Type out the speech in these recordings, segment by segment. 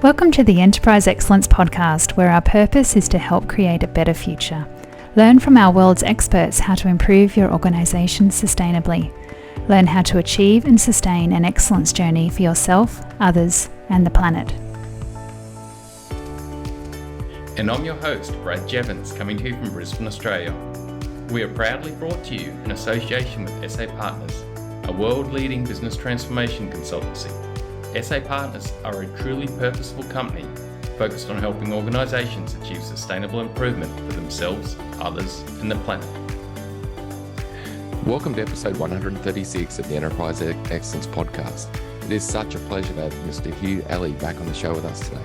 Welcome to the Enterprise Excellence Podcast, where our purpose is to help create a better future. Learn from our world's experts how to improve your organisation sustainably. Learn how to achieve and sustain an excellence journey for yourself, others, and the planet. And I'm your host, Brad Jevons, coming to you from Brisbane, Australia. We are proudly brought to you in association with SA Partners, a world-leading business transformation consultancy. SA Partners are a truly purposeful company focused on helping organisations achieve sustainable improvement for themselves, others, and the planet. Welcome to episode 136 of the Enterprise Excellence Podcast. It is such a pleasure to have Mr Hugh Alley back on the show with us today.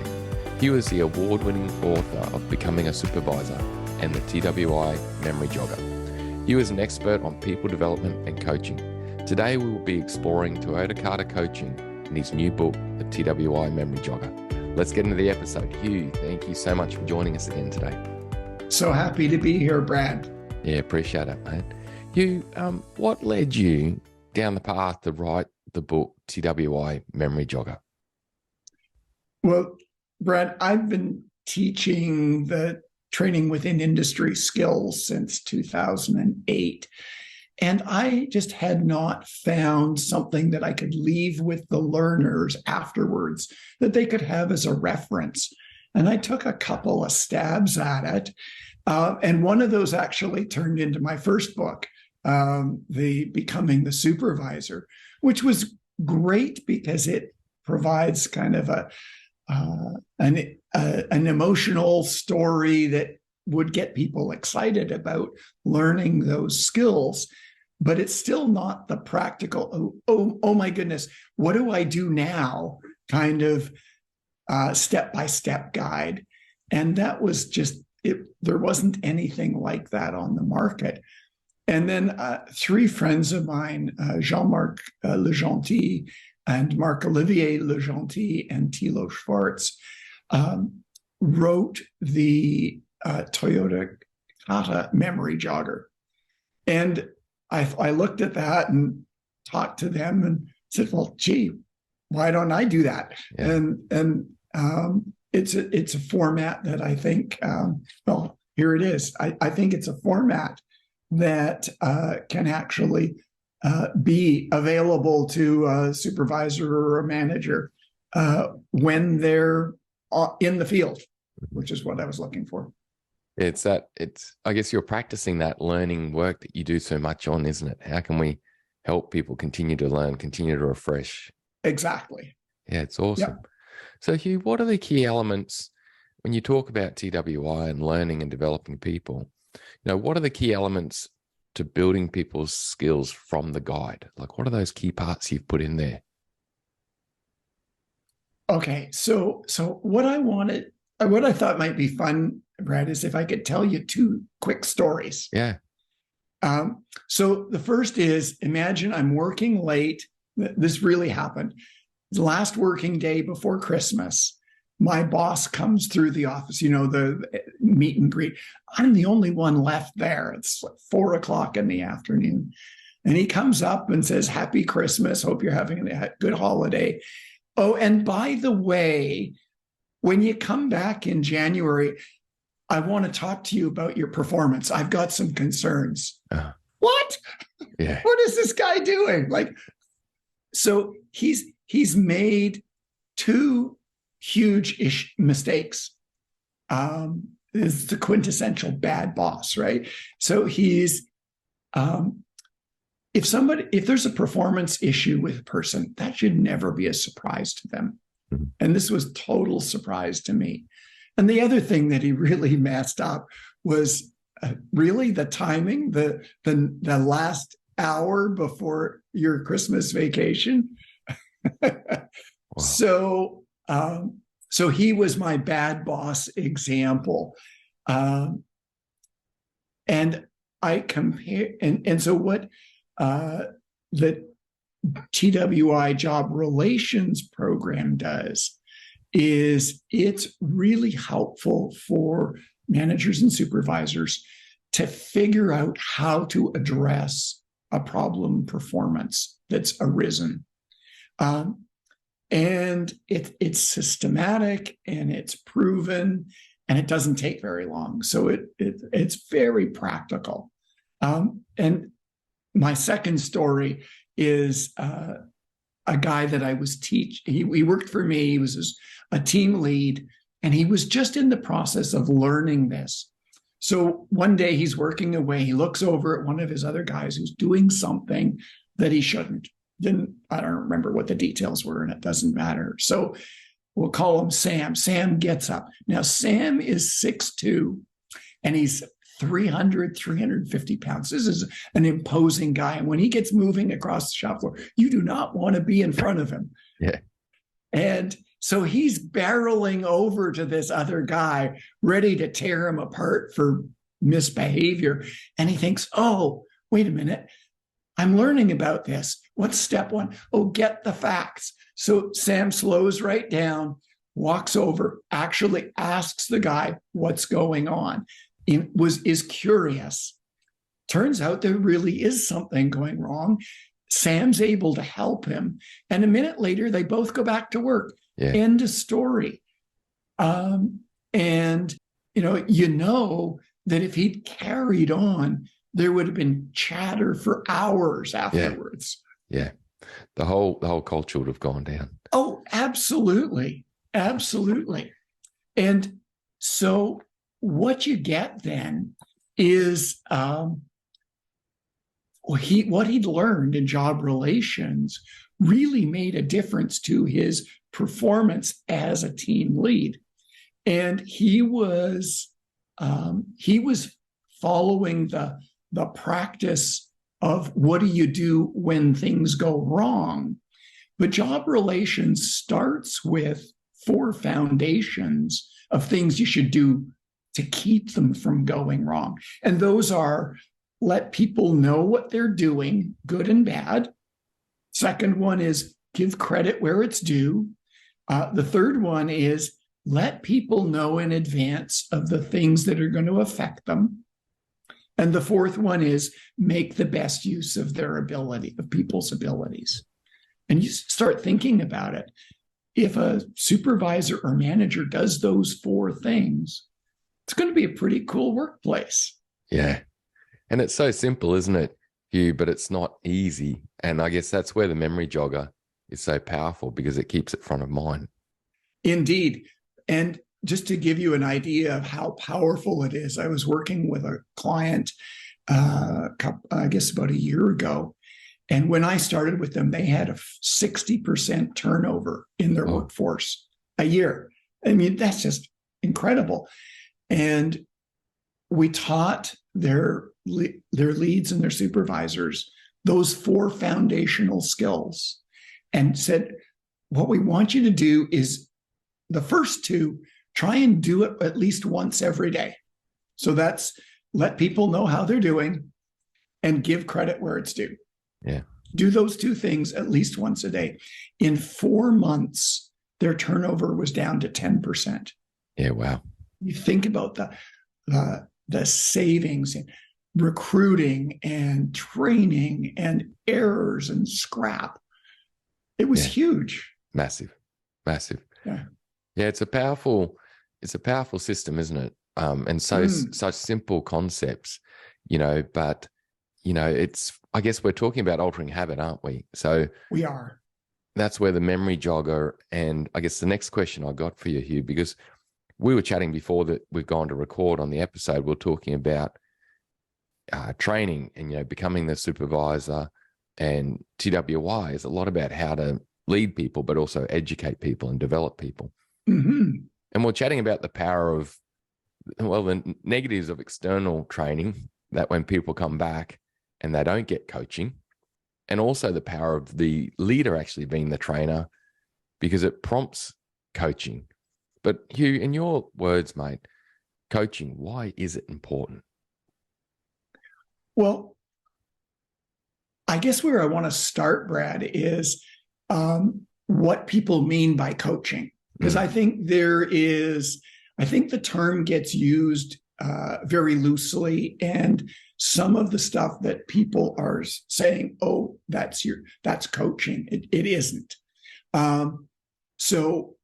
Hugh is the award-winning author of Becoming a Supervisor and the TWI Memory Jogger. Hugh is an expert on people development and coaching. Today we will be exploring Toyota Kata Coaching in his new book, the TWI Memory Jogger. Let's get into the episode. Hugh, thank you so much for joining us again today. So happy to be here, Brad. Yeah, appreciate it, mate. Hugh, what led you down the path to write the book, TWI Memory Jogger? Well, Brad, I've been teaching the training within industry skills since 2008. And I just had not found something that I could leave with the learners afterwards that they could have as a reference. And I took a couple of stabs at it. And one of those actually turned into my first book, the Becoming the Supervisor, which was great because it provides kind of an emotional story that would get people excited about learning those skills, but it's still not the practical, oh my goodness, what do I do now kind of step-by-step guide. And that was just, there wasn't anything like that on the market. And then three friends of mine, Jean-Marc Legentil and Marc-Olivier Legentil and Thilo Schwartz, wrote the Toyota Kata Memory Jogger. And I looked at that and talked to them and said, well, gee, why don't I do that? Yeah. And it's a format that I think, well, here it is. I think it's a format that can actually be available to a supervisor or a manager when they're in the field, which is what I was looking for. I guess you're practicing that learning work that you do so much on, isn't it? How can we help people continue to learn, continue to refresh? Exactly. Yeah, it's awesome. Yep. So Hugh, what are the key elements when you talk about TWI and learning and developing people? What are the key elements to building people's skills from the guide? Like, what are those key parts you've put in there? Okay, so what I thought might be fun, Brad, is if I could tell you two quick stories. Yeah. So the first is, imagine I'm working late. This really happened. The last working day before Christmas, my boss comes through the office, the meet and greet. I'm the only one left there. It's like 4:00 in the afternoon. And he comes up and says, Happy Christmas. Hope you're having a good holiday. Oh, and by the way, when you come back in January, I want to talk to you about your performance. I've got some concerns. What? Yeah. What is this guy doing? So he's made two huge mistakes. Is the quintessential bad boss, right? So he's if there's a performance issue with a person, that should never be a surprise to them. Mm-hmm. And this was total surprise to me. And the other thing that he really messed up was really the timing, the last hour before your Christmas vacation. Wow. So he was my bad boss example. And I compare, and so what the TWI Job Relations Program does is it's really helpful for managers and supervisors to figure out how to address a problem performance that's arisen. And it's systematic and it's proven, and it doesn't take very long. So it's very practical. And my second story is a guy that I was teaching. He worked for me. He was a team lead, and he was just in the process of learning this. So one day he's working away. He looks over at one of his other guys who's doing something that he shouldn't. I don't remember what the details were, and it doesn't matter. So we'll call him Sam. Sam gets up. Now, Sam is 6'2", and he's 350 pounds. This is an imposing guy. And when he gets moving across the shop floor, you do not want to be in front of him. Yeah. And so he's barreling over to this other guy, ready to tear him apart for misbehavior. And he thinks, oh, wait a minute. I'm learning about this. What's step one? Oh, get the facts. So Sam slows right down, walks over, actually asks the guy what's going on. Is curious. Turns out there really is something going wrong. Sam's able to help him. And a minute later, they both go back to work. Yeah. End of story. And you know that if he'd carried on, there would have been chatter for hours afterwards. Yeah. The whole culture would have gone down. Oh, absolutely. Absolutely. And so what you get then is what he'd learned in job relations really made a difference to his performance as a team lead. And he was following the practice of what do you do when things go wrong. But job relations starts with 4 foundations of things you should do to keep them from going wrong. And those are: let people know what they're doing, good and bad. Second one is give credit where it's due. The third one is let people know in advance of the things that are going to affect them. And the fourth one is make the best use of of people's abilities. And you start thinking about it. If a supervisor or manager does those 4 things, it's going to be a pretty cool workplace. Yeah. And it's so simple, isn't it, Hugh? But it's not easy. And I guess that's where the memory jogger is so powerful, because it keeps it front of mind. Indeed. And just to give you an idea of how powerful it is, I was working with a client, I guess about a year ago. And when I started with them, they had a 60% turnover in their workforce a year. I mean, that's just incredible. And we taught their leads and their supervisors those 4 foundational skills, and said, what we want you to do is the first 2, try and do it at least once every day. So that's let people know how they're doing and give credit where it's due. Yeah. Do those 2 things at least once a day. In 4 months, their turnover was down to 10%. Yeah, wow. You think about the savings in recruiting and training and errors and scrap. It was huge. Massive. Yeah. Yeah, it's a powerful system, isn't it? And such simple concepts, but it's, I guess we're talking about altering habit, aren't we? So we are. That's where the memory jogger, and I guess the next question I got for you, Hugh, because we were chatting before that we've gone to record on the episode, we're talking about training and, becoming the supervisor, and TWI is a lot about how to lead people, but also educate people and develop people. Mm-hmm. And we're chatting about the power of, the negatives of external training, that when people come back and they don't get coaching, and also the power of the leader actually being the trainer, because it prompts coaching. But Hugh, in your words, mate, coaching, why is it important? Well, I guess where I want to start, Brad, is what people mean by coaching. Because I think the term gets used very loosely, and some of the stuff that people are saying, oh, that's coaching. It isn't. So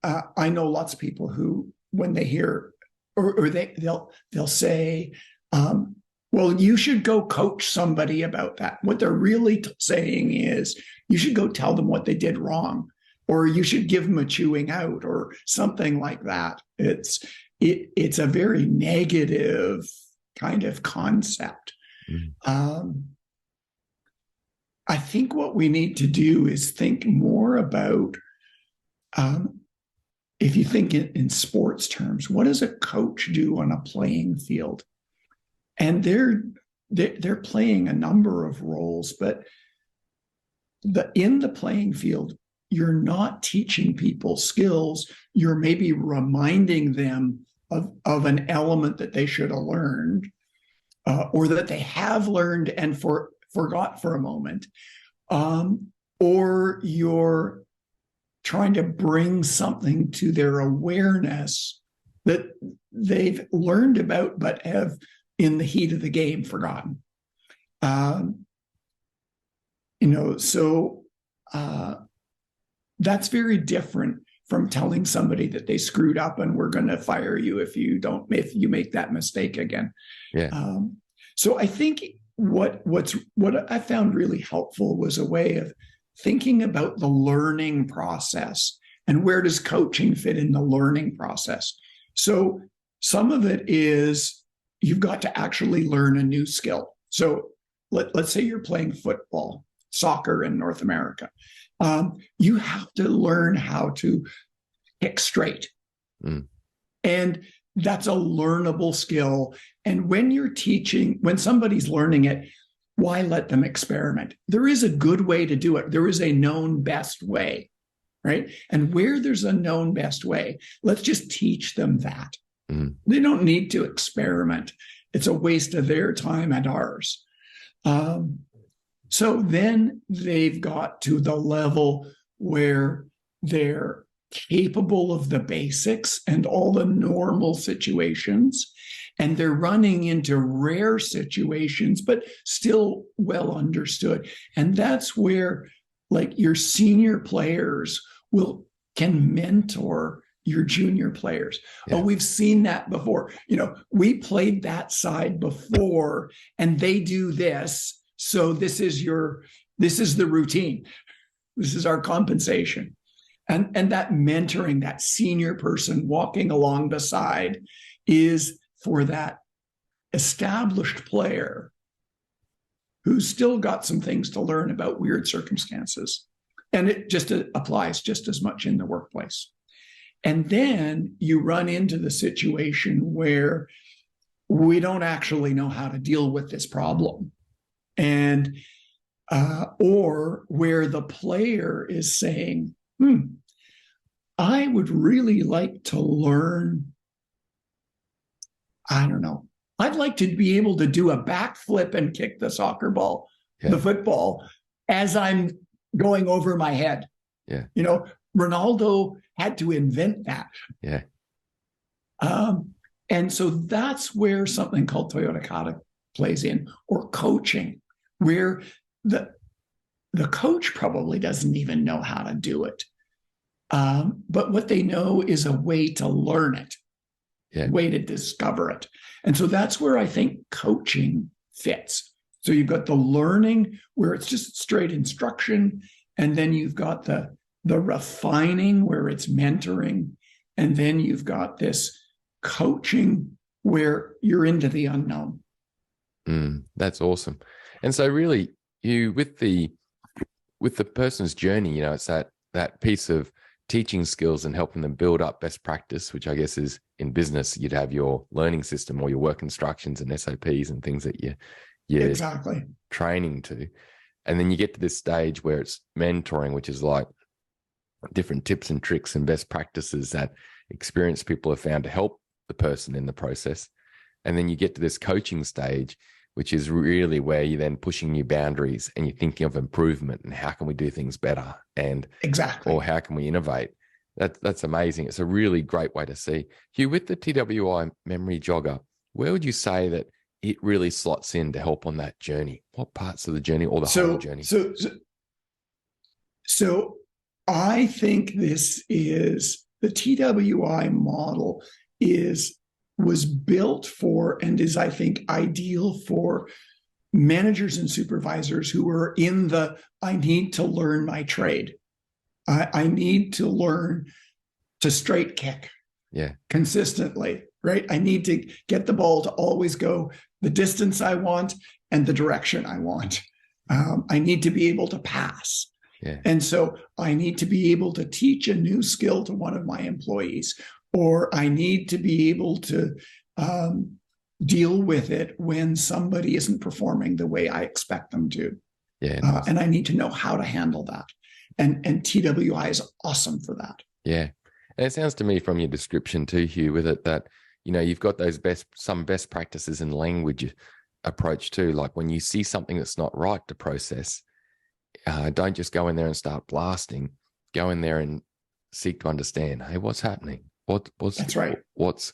I know lots of people who, when they hear, or they'll say, well, you should go coach somebody about that. What they're really saying is you should go tell them what they did wrong, or you should give them a chewing out, or something like that. It's a very negative kind of concept. I think what we need to do is think more about, if you think in sports terms, what does a coach do on a playing field? And they're playing a number of roles, but in the playing field, you're not teaching people skills. You're maybe reminding them of an element that they should have learned, or that they have learned and forgot for a moment, or you're trying to bring something to their awareness that they've learned about but have, in the heat of the game, forgotten. So that's very different from telling somebody that they screwed up and we're going to fire you if you make that mistake again. Yeah. So I think what I found really helpful was a way of thinking about the learning process and where does coaching fit in the learning process. So some of it is you've got to actually learn a new skill. So let's say you're playing football, soccer in North America. You have to learn how to kick straight. And that's a learnable skill. And when somebody's learning it, why let them experiment? There is a good way to do it. There is a known best way, right? And where there's a known best way, let's just teach them that. They don't need to experiment. It's a waste of their time and ours. So then they've got to the level where they're capable of the basics and all the normal situations, and they're running into rare situations, but still well understood. And that's where, like, your senior players can mentor your junior players. Yeah. Oh, we've seen that before. We played that side before, and they do this. So this is the routine. This is our compensation. And that mentoring, that senior person walking along the side, is for that established player who's still got some things to learn about weird circumstances. And it just applies just as much in the workplace. And then you run into the situation where we don't actually know how to deal with this problem. And or where the player is saying, I would really like to learn, I don't know, I'd like to be able to do a backflip and kick the soccer ball, the football, as I'm going over my head. Yeah. Ronaldo had to invent that. Yeah. And so that's where something called Toyota Kata plays in, or coaching, where the coach probably doesn't even know how to do it. But what they know is a way to learn it, a way to discover it. And so that's where I think coaching fits. So you've got the learning where it's just straight instruction, and then you've got the refining where it's mentoring, and then you've got this coaching where you're into the unknown. That's awesome. And so really, with the person's journey, it's that piece of teaching skills and helping them build up best practice, which I guess is in business, you'd have your learning system or your work instructions and SOPs and things that you're exactly training to. And then you get to this stage where it's mentoring, which is like different tips and tricks and best practices that experienced people have found to help the person in the process. And then you get to this coaching stage, which is really where you're then pushing new boundaries and you're thinking of improvement and how can we do things better, and or how can we innovate. That's amazing. It's a really great way to see. Hugh, with the TWI Memory Jogger, where would you say that it really slots in to help on that journey? What parts of the journey, or the whole journey? So I think this is the TWI model was built for and is, I think, ideal for managers and supervisors who are in the I need to learn my trade. I need to learn to straight kick consistently, right? I need to get the ball to always go the distance I want and the direction I want. I need to be able to pass. Yeah. And so I need to be able to teach a new skill to one of my employees, or I need to be able to deal with it when somebody isn't performing the way I expect them to. Yeah. Nice. And I need to know how to handle that. And TWI is awesome for that. Yeah. And it sounds to me from your description too, Hugh, with it that, you've got those some best practices in language approach too. Like when you see something that's not right to process, don't just go in there and start blasting. Go in there and seek to understand. Hey, what's happening? What's That's right. What's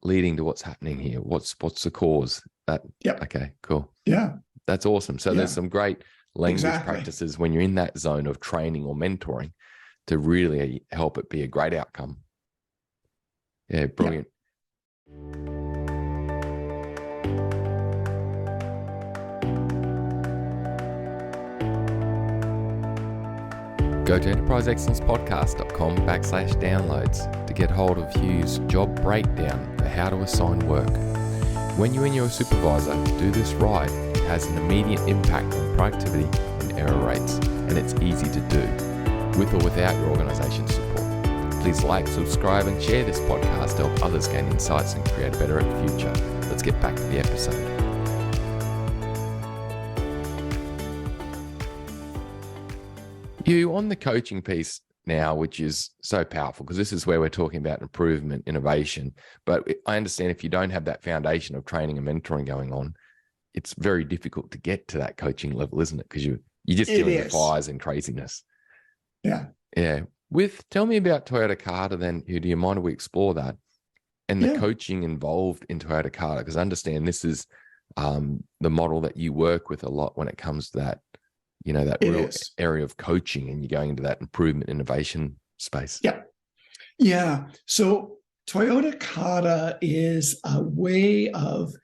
leading to what's happening here? What's the cause? Yep. Okay, cool. Yeah. That's awesome. So there's some great language practices when you're in that zone of training or mentoring to really help it be a great outcome. Yeah, brilliant. Go to enterpriseexcellencepodcast.com/downloads to get hold of Hugh's job breakdown for how to assign work. When you and your supervisor do this right, it has an immediate impact on productivity and error rates, and it's easy to do, with or without your organization's support. Please like, subscribe, and share this podcast to help others gain insights and create a better future. Let's get back to the episode. You on the coaching piece now, which is so powerful because this is where we're talking about improvement, innovation. But I understand if you don't have that foundation of training and mentoring going on, it's very difficult to get to that coaching level, isn't it? Because you're just dealing with fires and craziness. Yeah. Yeah. Tell me about Toyota Kata then. Do you mind if we explore that and the coaching involved in Toyota Kata? Because I understand this is the model that you work with a lot when it comes to that, that real area of coaching, and you're going into that improvement innovation space. Yeah. Yeah. So Toyota Kata is a way of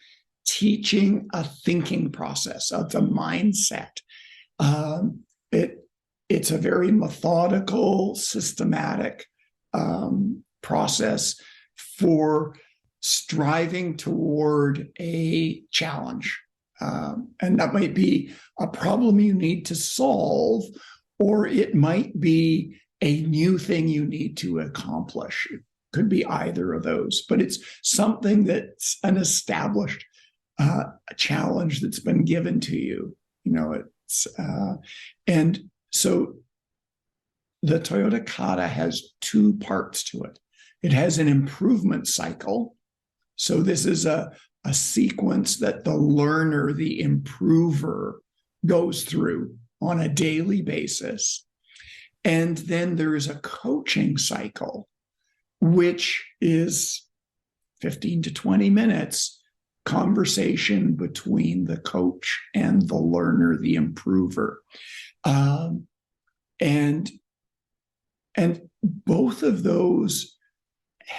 teaching a thinking process. It's a mindset. It's a very methodical, systematic process for striving toward a challenge. And that might be a problem you need to solve, or it might be a new thing you need to accomplish. It could be either of those, but it's something that's an established a challenge that's been given to you. And so the Toyota Kata has two parts to it. It has an improvement cycle. So this is a sequence that the learner, the improver, goes through on a daily basis. And then there is a coaching cycle, which is 15 to 20 minutes conversation between the coach and the learner, the improver. And both of those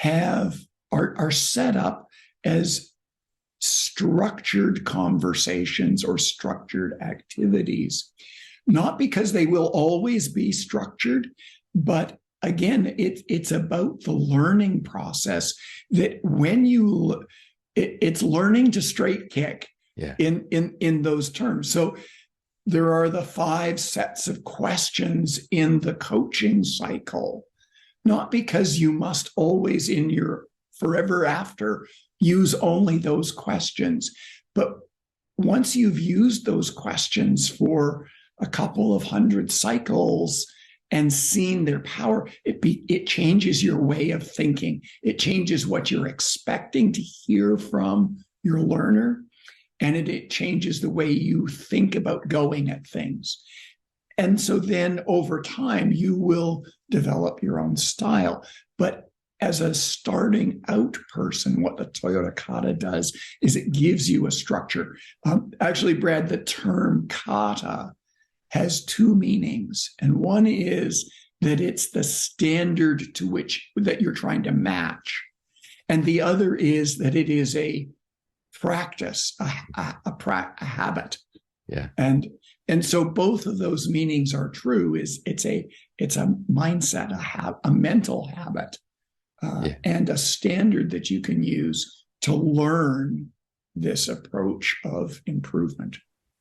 are set up as structured conversations or structured activities, not because they will always be structured, but again, it's about the learning process that when it's learning to straight kick in those terms. So there are the 5 sets of questions in the coaching cycle, not because you must always in your forever after use only those questions, but once you've used those questions for a couple of 100 cycles and seen their power, it changes your way of thinking. It changes what you're expecting to hear from your learner, and it changes the way you think about going at things. And so then over time, you will develop your own style. But as a starting out person, what the Toyota Kata does is it gives you a structure. Actually, Brad, the term kata has two meanings. And one is that it's the standard to which that you're trying to match. And the other is that it is a practice, a habit. Yeah. And so both of those meanings are true. It's a mindset, a mental habit, and a standard that you can use to learn this approach of improvement.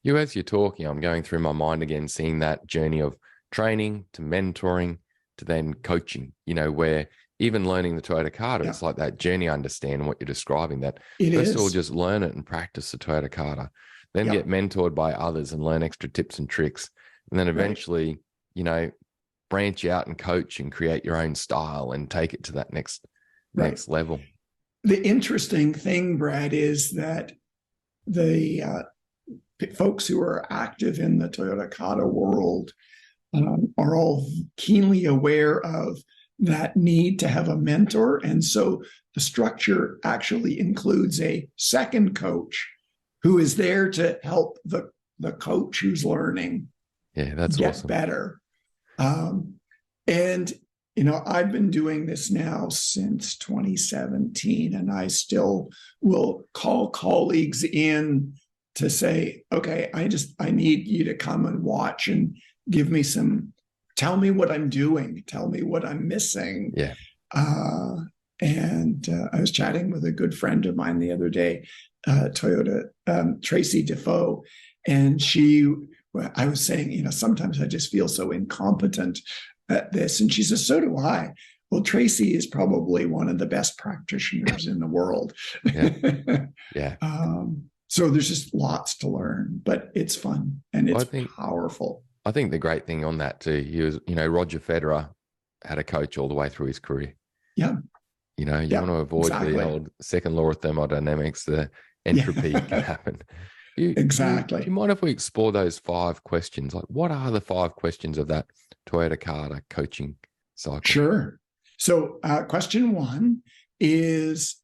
As you're talking, I'm going through my mind again, seeing that journey of training to mentoring to then coaching, where even learning the Toyota Kata, it's like that journey. I understand what you're describing, that first of all, just learn it and practice the Toyota Kata, then get mentored by others and learn extra tips and tricks. And then eventually, branch out and coach and create your own style and take it to that next level. The interesting thing, Brad, is that the folks who are active in the Toyota Kata world are all keenly aware of that need to have a mentor. And so the structure actually includes a second coach who is there to help the coach who's learning that's get awesome. better. And, I've been doing this now since 2017, and I still will call colleagues in to say, okay, I need you to come and watch and give me tell me what I'm doing, tell me what I'm missing. Yeah. And I was chatting with a good friend of mine the other day, Tracy Defoe, and I was saying, sometimes I just feel so incompetent at this. And she says, so do I. Well, Tracy is probably one of the best practitioners in the world. Yeah. So there's just lots to learn, but it's fun and it's powerful. I think the great thing on that too, he was, Roger Federer had a coach all the way through his career. Yeah. You want to avoid the old second law of thermodynamics, the entropy can happen. Exactly. Do you mind if we explore those 5 questions? Like, what are the 5 questions of that Toyota Kata coaching cycle? Sure. So question 1 is,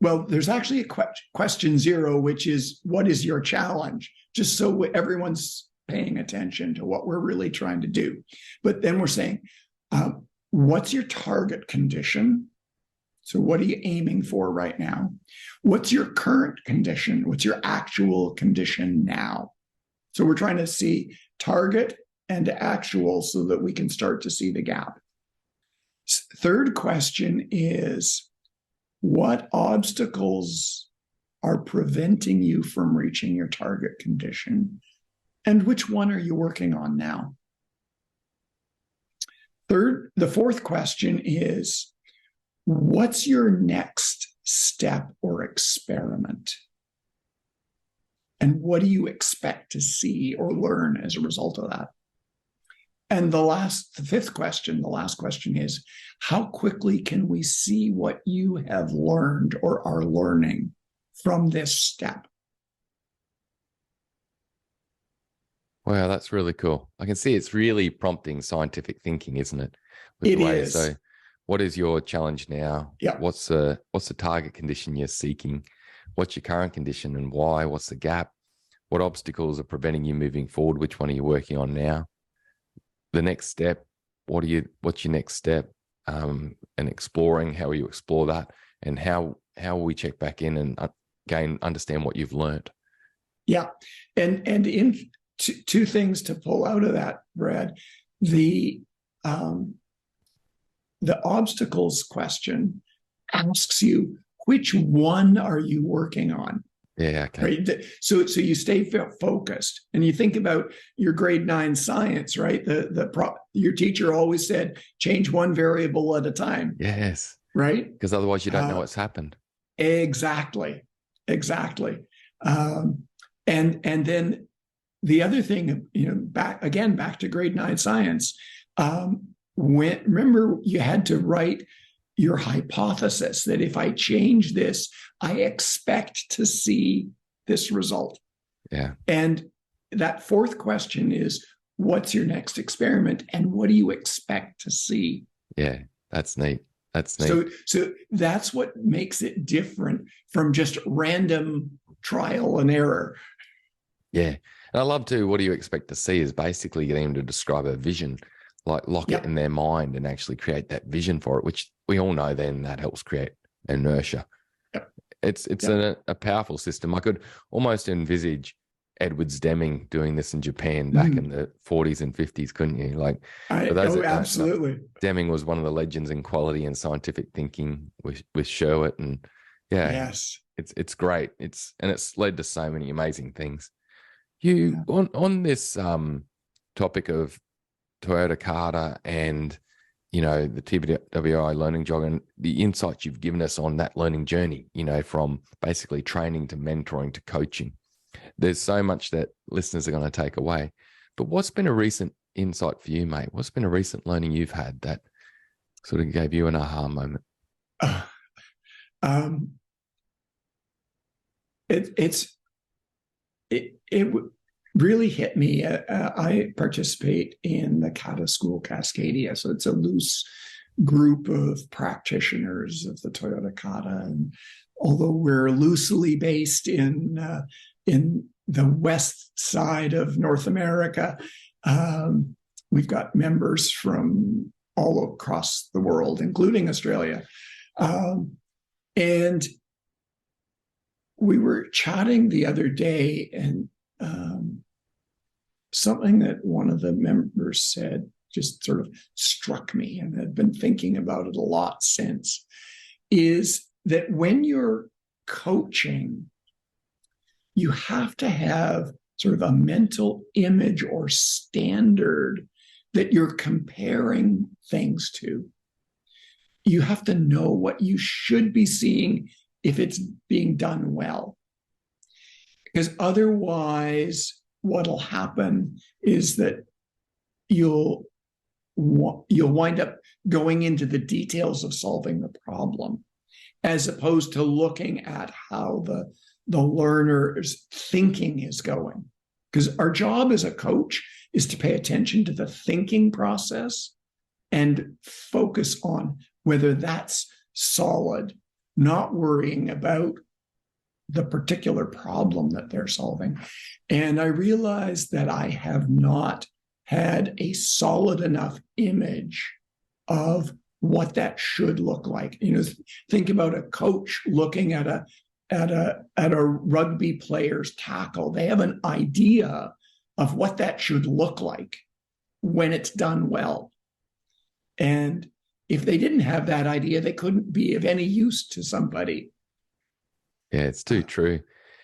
there's actually a question 0, which is, what is your challenge? Just so everyone's paying attention to what we're really trying to do. But then we're saying, what's your target condition? So what are you aiming for right now? What's your current condition? What's your actual condition now? So we're trying to see target and actual so that we can start to see the gap. Third question is, what obstacles are preventing you from reaching your target condition? And which one are you working on now? The fourth question is, what's your next step or experiment? And what do you expect to see or learn as a result of that? And the last question is, how quickly can we see what you have learned or are learning from this step? Wow, that's really cool. I can see it's really prompting scientific thinking, isn't it? It is. So what is your challenge now? Yeah. What's the target condition you're seeking? What's your current condition and why? What's the gap? What obstacles are preventing you moving forward? Which one are you working on now? The next step, what's your next step? And exploring, how will you explore that? And how will we check back in and understand what you've learned? Yeah. And in two things to pull out of that, Brad, the obstacles question asks you, which one are you working on? Yeah. Okay. Right. So you stay focused, and you think about your grade 9 science, right? Your teacher always said, change one variable at a time. Yes. Right. Because otherwise you don't know what's happened. Exactly. And then the other thing, back to grade 9 science. Remember, you had to write your hypothesis that if I change this, I expect to see this result. Yeah. And that fourth question is, what's your next experiment and what do you expect to see? Yeah, that's neat. So that's what makes it different from just random trial and error. Yeah. And I love too, what do you expect to see is basically getting them to describe a vision, like lock it in their mind and actually create that vision for it, which we all know then that helps create inertia. Yep. It's a powerful system. I could almost envisage Edwards Deming doing this in Japan back in the 40s and 50s, couldn't you? Like, absolutely. Deming was one of the legends in quality and scientific thinking with Sherwood, and it's great. It's led to so many amazing things. On this topic of Toyota Kata and the TWI learning jogger and the insights you've given us on that learning journey, from basically training to mentoring to coaching. There's so much that listeners are going to take away. But what's been a recent insight for you, mate? What's been a recent learning you've had that sort of gave you an aha moment? It really hit me. I participate in the Kata School Cascadia, so it's a loose group of practitioners of the Toyota Kata, and although we're loosely based in the west side of North America, we've got members from all across the world, including Australia. And we were chatting the other day, and something that one of the members said just sort of struck me, and I've been thinking about it a lot since, is that when you're coaching, you have to have sort of a mental image or standard that you're comparing things to. You have to know what you should be seeing if it's being done well. Because otherwise, what'll happen is that you'll wind up going into the details of solving the problem, as opposed to looking at how the learner's thinking is going. Because our job as a coach is to pay attention to the thinking process and focus on whether that's solid, not worrying about the particular problem that they're solving. And I realized that I have not had a solid enough image of what that should look like. Think about a coach looking at a rugby player's tackle. They have an idea of what that should look like when it's done well. And if they didn't have that idea, they couldn't be of any use to somebody. Yeah, it's too true.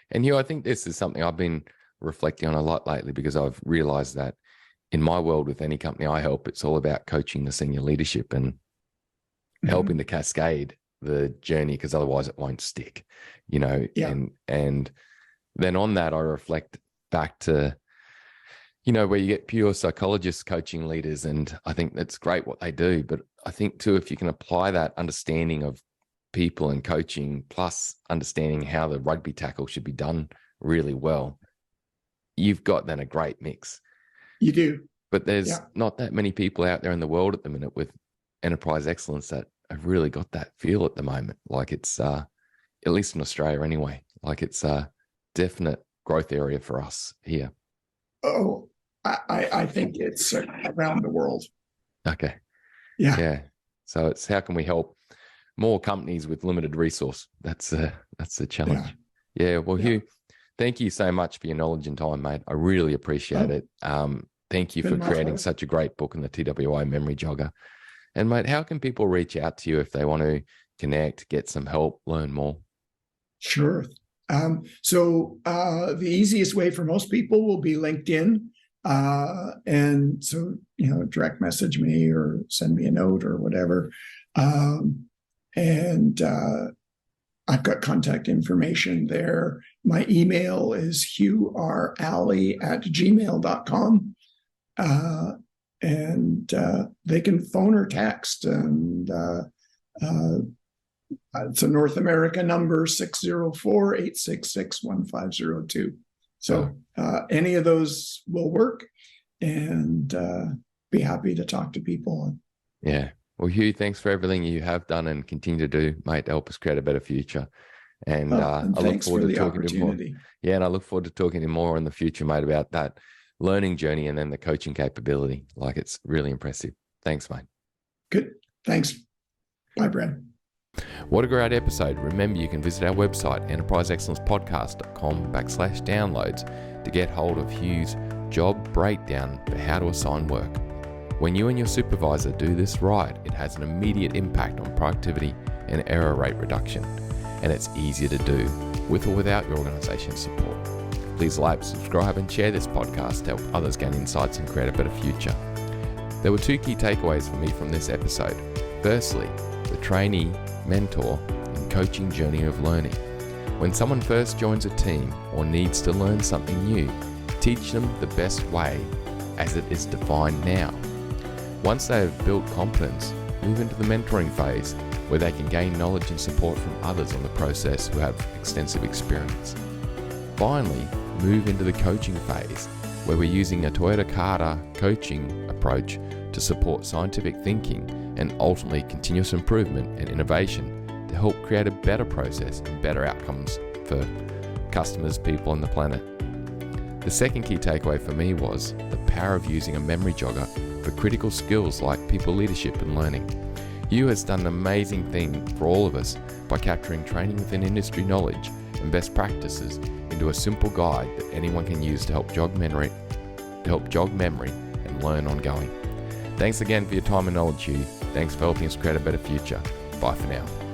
And Hugh, I think this is something I've been reflecting on a lot lately, because I've realized that in my world, with any company I help, it's all about coaching the senior leadership and helping to cascade the journey, because otherwise it won't stick, and then on that, I reflect back to, where you get pure psychologists coaching leaders, and I think that's great what they do. But I think too, if you can apply that understanding of people and coaching, plus understanding how the rugby tackle should be done really well, you've got then a great mix. You do. But there's not that many people out there in the world at the minute with enterprise excellence that have really got that feel at the moment. Like it's, at least in Australia anyway, like it's a definite growth area for us here. Oh, I think it's around the world. Okay. Yeah. So it's how can we help more companies with limited resource? That's the challenge. Yeah. Well, Hugh, thank you so much for your knowledge and time, mate. I really appreciate it. Thank you for creating such a great book in the TWI Memory Jogger. And mate, how can people reach out to you if they want to connect, get some help, learn more? Sure. So the easiest way for most people will be LinkedIn. And so, direct message me or send me a note or whatever. And I've got contact information there. My email is hughalley@gmail.com. And they can phone or text. And it's a North America number, 604-866-1502. So any of those will work, and be happy to talk to people. Yeah. Well, Hugh, thanks for everything you have done and continue to do, mate, to help us create a better future. And Well, I look thanks forward for to the talking to you more. opportunity. Yeah, and I look forward to talking to you more in the future, mate, about that learning journey and then the coaching capability. Like, it's really impressive. Thanks, mate. Good. Thanks. Bye, Brad. What a great episode. Remember, you can visit our website, enterpriseexcellencepodcast.com/downloads to get hold of Hugh's job breakdown for how to assign work. When you and your supervisor do this right, it has an immediate impact on productivity and error rate reduction. And it's easier to do with or without your organisation's support. Please like, subscribe and share this podcast to help others gain insights and create a better future. There were 2 key takeaways for me from this episode. Firstly, the trainee, mentor and coaching journey of learning. When someone first joins a team or needs to learn something new, teach them the best way as it is defined now. Once they have built confidence, move into the mentoring phase where they can gain knowledge and support from others on the process who have extensive experience. Finally, move into the coaching phase where we're using a Toyota Kata Coaching approach to support scientific thinking and ultimately continuous improvement and innovation to help create a better process and better outcomes for customers, people and the planet. The second key takeaway for me was the power of using a memory jogger for critical skills like people leadership and learning. Hugh has done an amazing thing for all of us by capturing training within industry knowledge and best practices into a simple guide that anyone can use to help jog memory and learn ongoing. Thanks again for your time and knowledge, Hugh. Thanks for helping us create a better future. Bye for now.